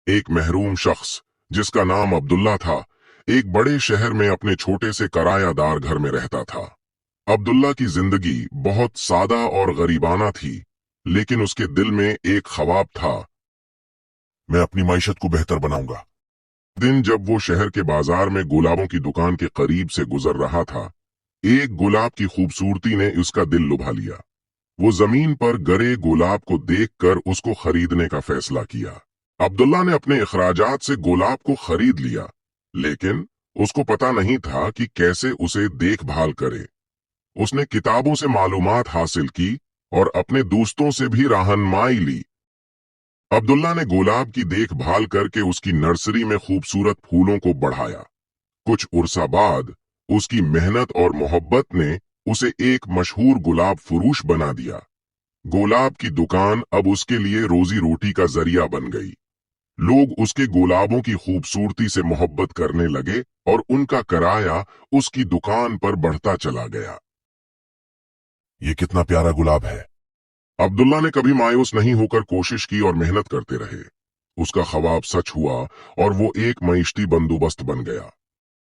एक महरूम शख्स जिसका नाम अब्दुल्ला था, एक बड़े शहर में अपने छोटे से किरायादार घर में रहता था। अब्दुल्ला की जिंदगी बहुत सादा और गरीबाना थी, लेकिन उसके दिल में एक ख्वाब था। मैं अपनी माइशत को बेहतर बनाऊंगा। दिन जब वो शहर के बाजार में गुलाबों की दुकान के करीब से गुजर रहा था, एक गुलाब की खूबसूरती ने उसका दिल लुभा लिया। वो जमीन पर गिरे गुलाब को देखकर उसको खरीदने का फैसला किया। अब्दुल्ला ने अपने अखराजात से गुलाब को खरीद लिया, लेकिन उसको पता नहीं था कि कैसे उसे देखभाल करे। उसने किताबों से मालूमात हासिल की और अपने दोस्तों से भी रहनुमाई ली। अब्दुल्ला ने गुलाब की देखभाल करके उसकी नर्सरी में खूबसूरत फूलों को बढ़ाया। कुछ उर्सा बाद उसकी मेहनत और मोहब्बत ने उसे एक मशहूर गुलाब फरोश बना दिया। गुलाब की दुकान अब उसके लिए रोजी रोटी का जरिया बन गई। लोग उसके गुलाबों की खूबसूरती से मोहब्बत करने लगे और उनका किराया उसकी दुकान पर बढ़ता चला गया। ये कितना प्यारा गुलाब है। अब्दुल्ला ने कभी मायूस नहीं होकर कोशिश की और मेहनत करते रहे। उसका ख्वाब सच हुआ और वो एक मईशती बंदोबस्त बन गया।